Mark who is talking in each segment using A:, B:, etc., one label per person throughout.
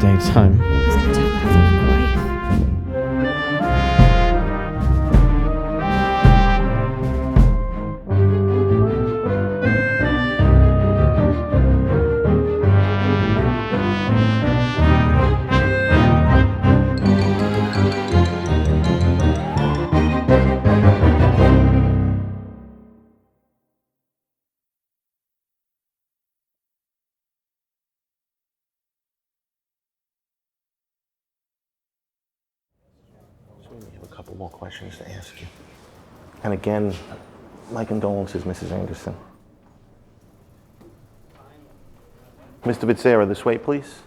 A: daytime.
B: Who's gonna tell that from my wife?
C: We have a couple more questions to ask you. And again, my condolences, Mrs. Anderson. Mr. Becerra, this way, please.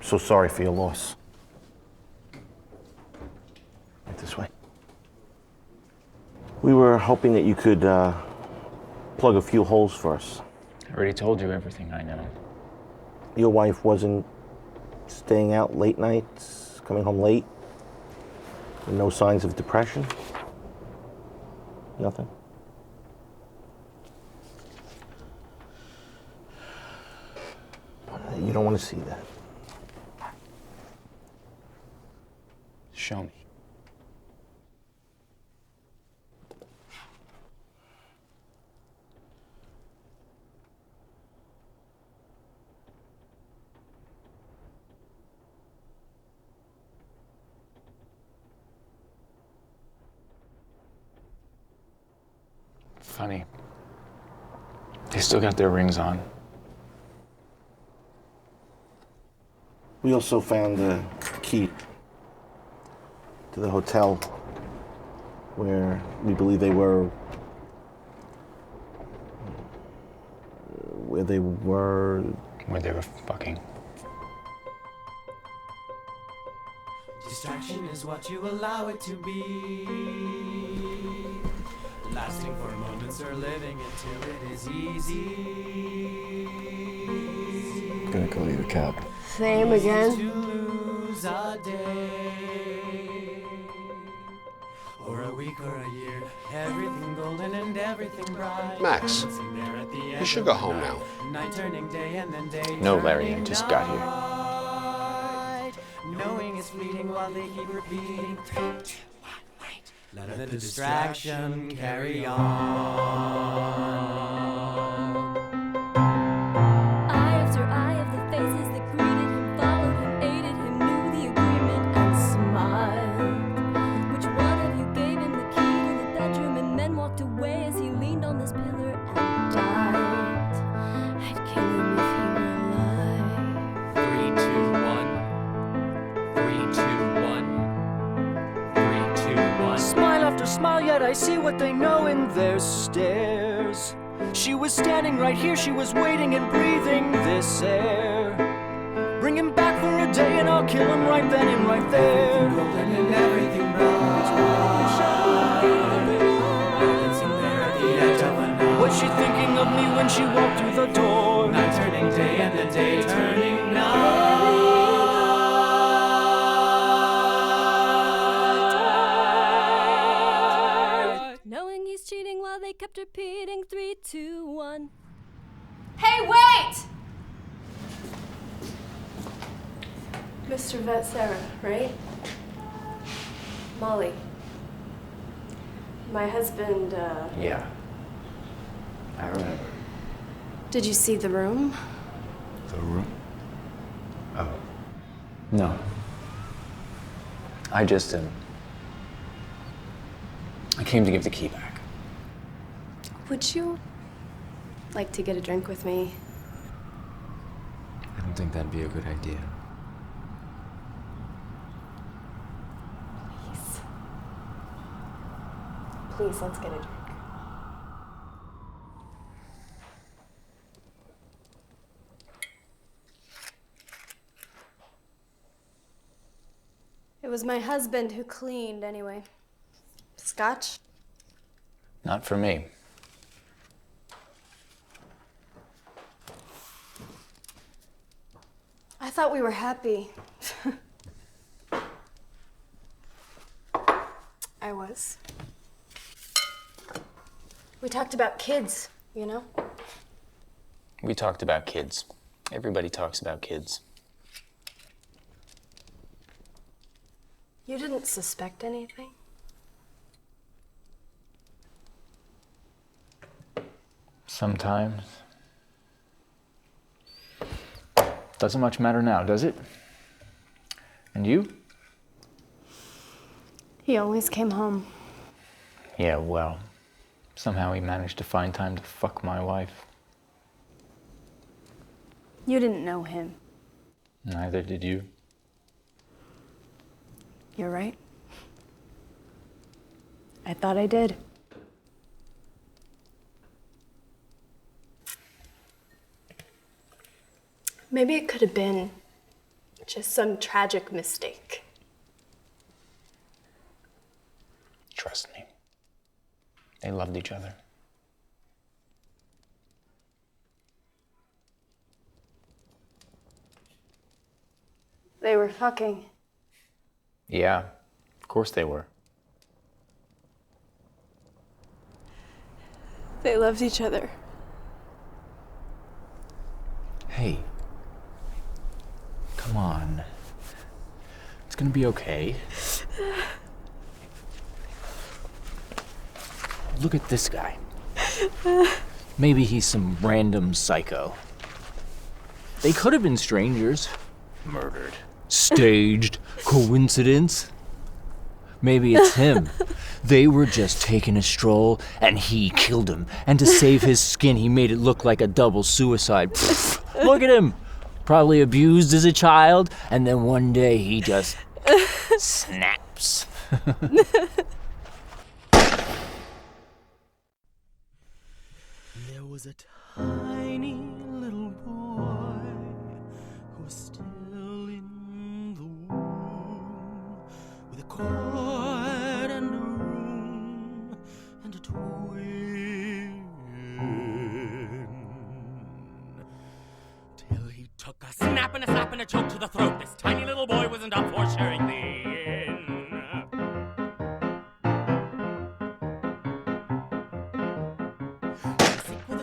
C: So sorry for your loss. Right this way. We were hoping that you could plug a few holes for us.
D: I already told you everything I know.
C: Your wife wasn't staying out late nights, coming home late? No signs of depression? Nothing? You don't want to see that.
D: Show me. Funny. They still got their rings on.
C: We also found the key to the hotel where we believe they were. Where they were
D: fucking.
E: Distraction is what you allow it to be. Lasting for moments or living until it is easy.
D: Gonna call you a cab.
B: Same again.
E: To lose a day, or a week or a year, everything golden and everything bright.
F: Max, you should go home now.
E: Night turning day and then day.
D: No, Larry, I just got here.
E: Knowing it's fleeting while they keep repeating. 3, 2, 1, wait. Let the distraction carry on.
G: Eye after eye of the faces that greeted him, followed him, aided him, knew the agreement and smiled. Which one of you gave him the key to the bedroom and then walked away as he leaned on this pillar and died? I'd kill him if he were alive.
E: 3, 2, 1. 3, 2, 1. 3, 2, 1.
H: Smile after smile, yet I see what they know in their stares. She was standing right here, she was waiting and breathing this air. Bring him back for a day and I'll kill him right then and right there.
E: Golden and everything bright. Balancing there at the edge of a night.
H: Was she thinking of me when she walked through the door?
E: Night turning day and the day turning night.
G: Knowing he's cheating while they kept repeating 3, 2, 1.
B: Hey, wait! Mr. Becerra, right? Molly. My husband,
D: Yeah. I remember.
B: Did you see the room?
D: The room? Oh. No. I just, I came to give the key back.
B: Would you like to get a drink with me?
D: I don't think that'd be a good idea.
B: Please. Please, let's get a drink. It was my husband who cleaned, anyway. Scotch?
D: Not for me.
B: I thought we were happy. I was. We talked about kids, you know?
D: We talked about kids. Everybody talks about kids.
B: You didn't suspect anything?
D: Sometimes. Doesn't much matter now, does it? And you?
B: He always came home.
D: Yeah, well, somehow he managed to find time to fuck my wife.
B: You didn't know him.
D: Neither did you.
B: You're right. I thought I did. Maybe it could have been just some tragic mistake.
D: Trust me. They loved each other.
B: They were fucking.
D: Yeah, of course they were.
B: They loved each other.
D: Hey. Come on. It's gonna be okay. Look at this guy. Maybe he's some random psycho. They could have been strangers. Murdered. Staged. Coincidence. Maybe it's him. They were just taking a stroll, and he killed him. And to save his skin, he made it look like a double suicide. Look at him. Probably abused as a child, and then one day he just snaps.
E: There was a tiny little boy who was still in the womb, with a cord and a room and a twin, till he took a snap and a slap and a choke to the throat. This tiny little boy wasn't up for sharing the inn.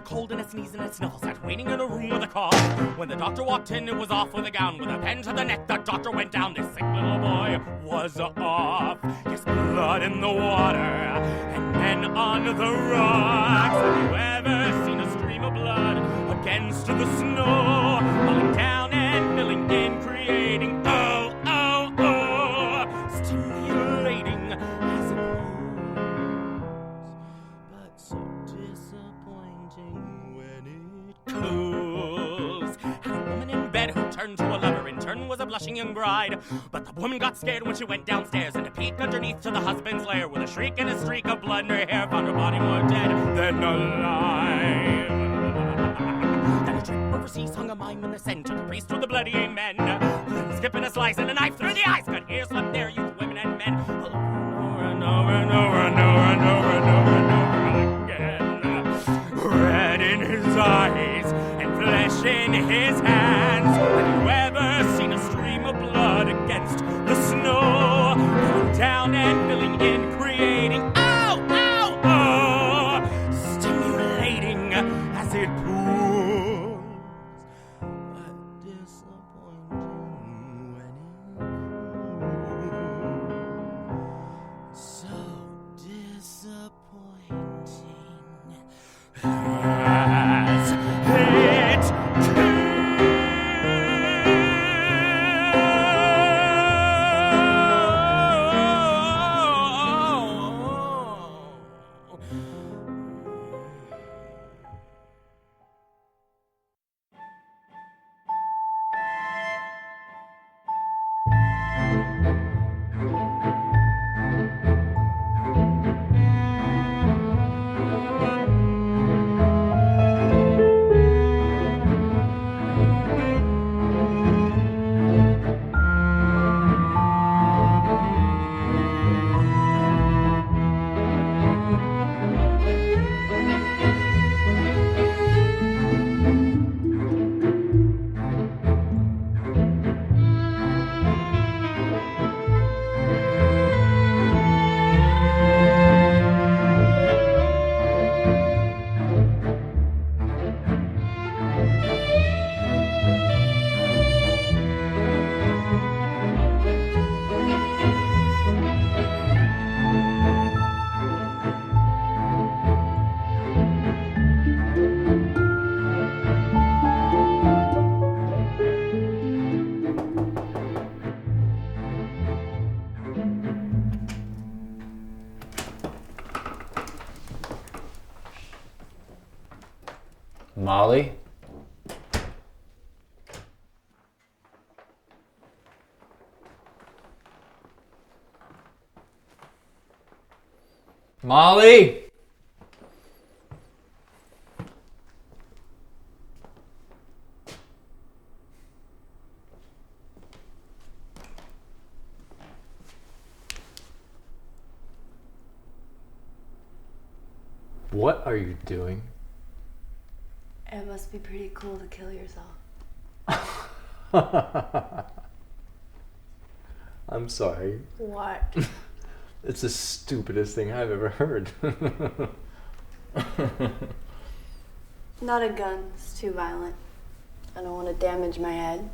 E: Cold and a sneeze and a sniffle, sat waiting in a room with a cough. When the doctor walked in, it was off with a gown. With a pen to the neck, the doctor went down. This sick little boy was off. His blood in the water, and men on the rocks. Have you ever seen a stream of blood against the snow? Falling down and filling in, creating, oh, oh, oh, stimulating as it moves, but so disappointing when it cools. Had a woman in bed who turned to a lover, in turn was a blushing young bride. But the woman got scared when she went downstairs, and a peek underneath to the husband's lair, with a shriek and a streak of blood in her hair, found her body more dead than alive. Then a trip overseas hung a mime in the center, the priest with a bloody amen, then skipping a slice and a knife through the eyes, cut here, slept there, youth, women and men, over and over and over and over and over and over and over again. Red in his eyes and flesh in his hands. Have you ever seen a stream of blood against the snow, going down and filling in, creating, ow, ow, oh, stimulating as it pulls, but disappointing when it cools, so disappointing as it
D: Molly? Molly? What are you doing?
B: It must be pretty cool to kill yourself.
D: I'm sorry.
B: What?
D: It's the stupidest thing I've ever heard.
B: Not a gun. It's too violent. I don't want to damage my head.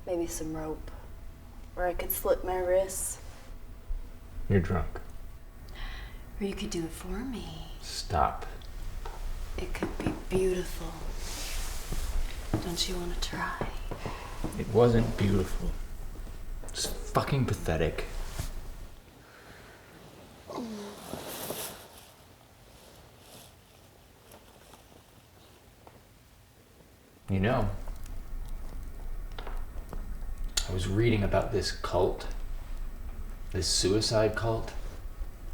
B: Maybe some rope. Or I could slit my wrists.
D: You're drunk.
B: Or you could do it for me.
D: Stop.
B: It could be beautiful. Don't you want to try?
D: It wasn't beautiful. It's fucking pathetic. You know, I was reading about this cult, this suicide cult.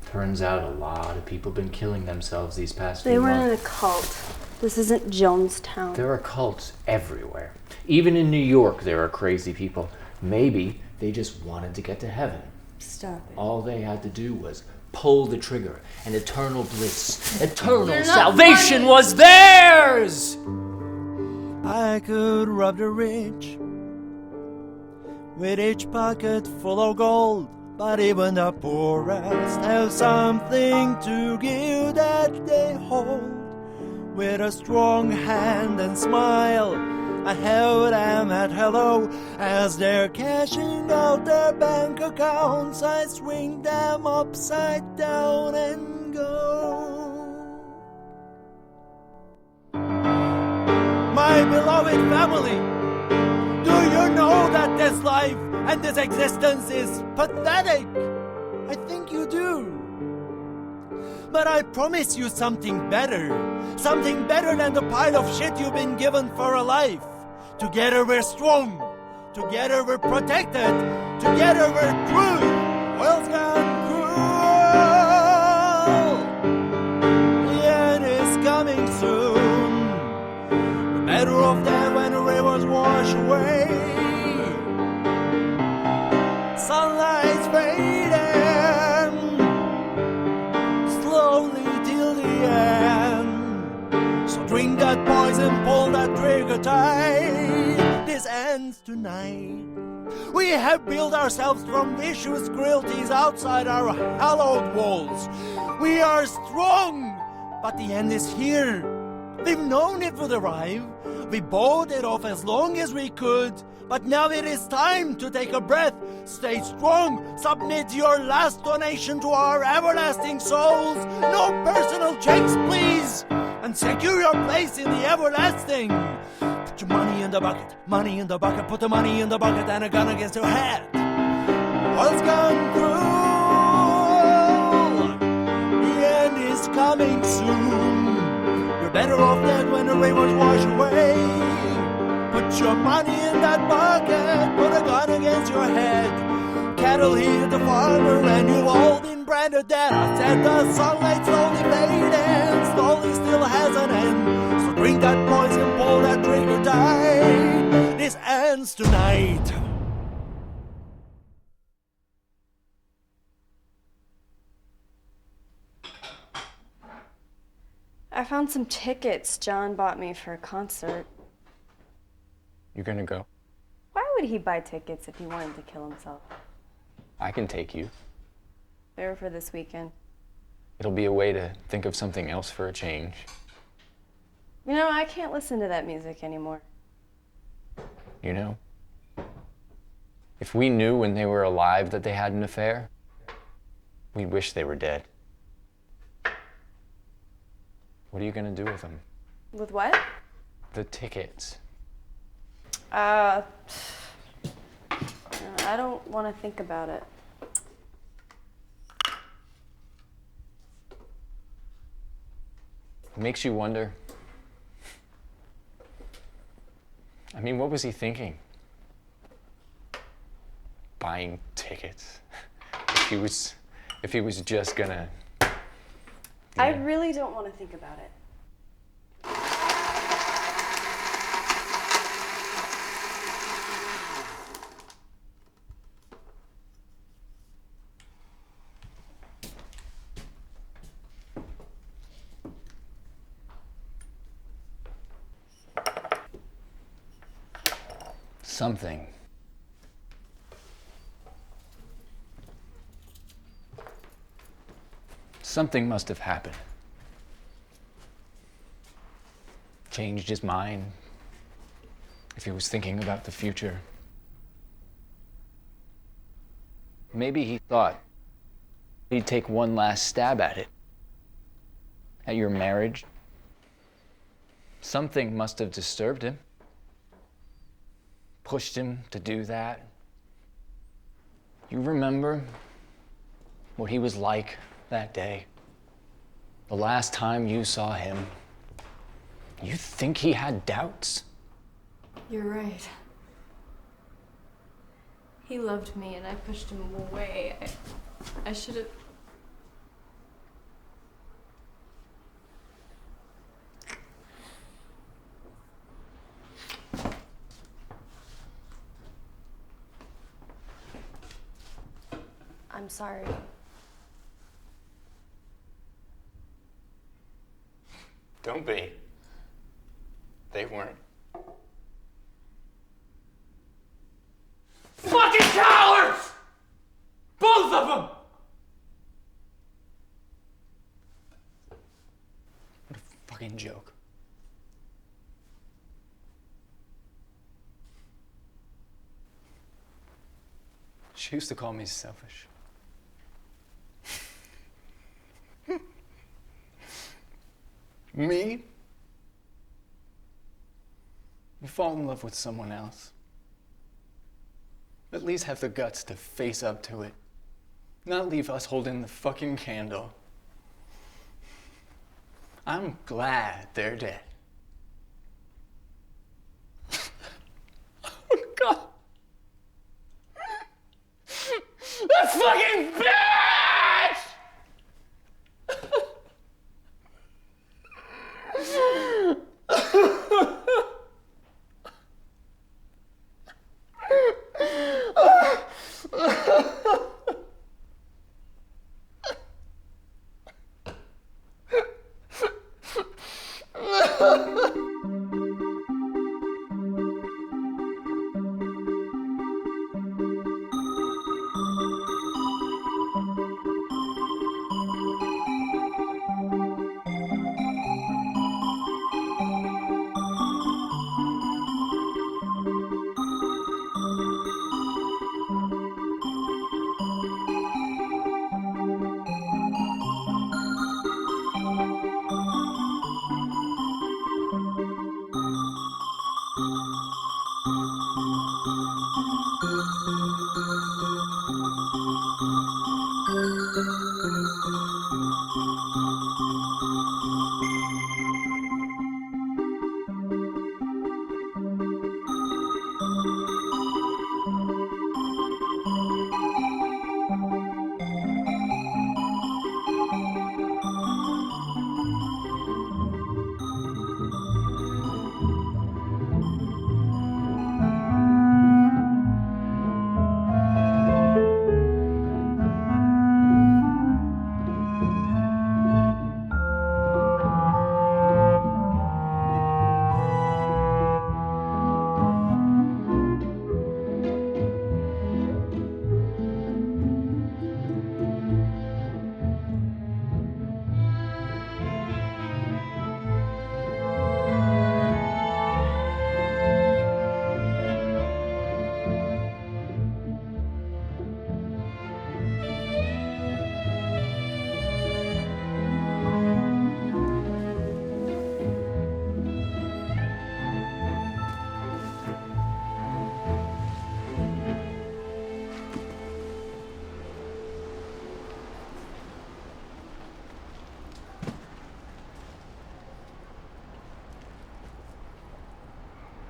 D: Turns out a lot of people have been killing themselves these past
B: They
D: few
B: weren't in
D: months.
B: a cult. This isn't Jonestown.
D: There are cults everywhere. Even in New York, there are crazy people. Maybe they just wanted to get to heaven.
B: Stop it.
D: All they had to do was pull the trigger, and eternal bliss, eternal
B: They're not
D: salvation
B: funny.
D: was theirs!
H: I could rob the rich with each pocket full of gold, but even the poorest have something to give that they hold. With a strong hand and smile, I hail them at hello. As they're cashing out their bank accounts, I swing them upside down and go. My beloved family, do you know that this life and this existence is pathetic? I think you do. But I promise you something better than the pile of shit you've been given for a life. Together we're strong, together we're protected, together we're true. World's gone cruel. The end is coming soon. We're better off than when the rivers wash away. Sunlight's fading slowly till the end. So drink that poison, pull that trigger tight. This ends tonight. We have built ourselves from vicious cruelties outside our hallowed walls. We are strong, but the end is here. We've known it would arrive. We bought it off as long as we could. But now it is time to take a breath. Stay strong. Submit your last donation to our everlasting souls. No personal checks, please. And secure your place in the everlasting. Put your money in the bucket. Money in the bucket. Put the money in the bucket and a gun against your head. What's gone through? The end is coming soon. You're better off dead when the rivers wash away. Put your money in that bucket, put a gun against your head. Cattle hear the farmer and you've all been branded dead. I said the sunlight slowly fading, slowly still has an end. So drink that poison, pull that trigger tight. This ends tonight.
B: I found some tickets John bought me for a concert.
A: You're gonna go?
B: Why would he buy tickets if he wanted to kill himself?
A: I can take you.
B: They were for this weekend.
A: It'll be a way to think of something else for a change.
B: You know, I can't listen to that music anymore.
A: You know? If we knew when they were alive that they had an affair, we'd wish they were dead. What are you gonna do with them?
B: With what?
A: The tickets.
B: I don't want to think about it.
A: It makes you wonder, I mean, what was he thinking? Buying tickets. If he was just gonna...
B: I really don't want to think about it.
A: Something. Something must have happened. Changed his mind. If he was thinking about the future. Maybe he thought he'd take one last stab at it. At your marriage. Something must have disturbed him. Pushed him to do that. You remember what he was like that day? The last time you saw him. You think he had doubts?
B: You're right. He loved me and I pushed him away. I should have... I'm sorry.
A: Don't be. They weren't.
E: Fucking cowards! Both of them!
A: What a fucking joke. She used to call me selfish. Me? You fall in love with someone else. At least have the guts to face up to it. Not leave us holding the fucking candle. I'm glad they're dead. Oh, God. That fucking bitch!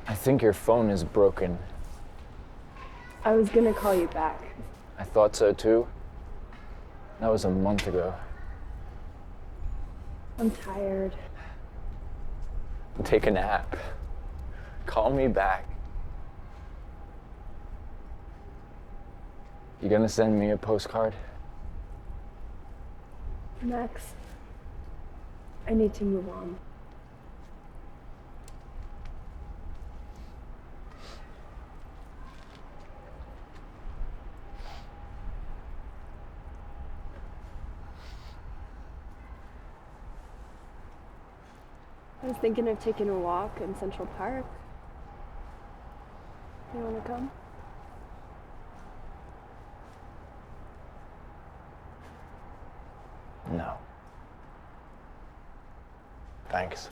A: I think your phone is broken.
B: I was gonna call you back.
A: I thought so too. That was a month ago.
B: I'm tired.
A: Take a nap. Call me back. You gonna send me a postcard?
B: Max, I need to move on. I was thinking of taking a walk in Central Park. You wanna come?
A: No. Thanks.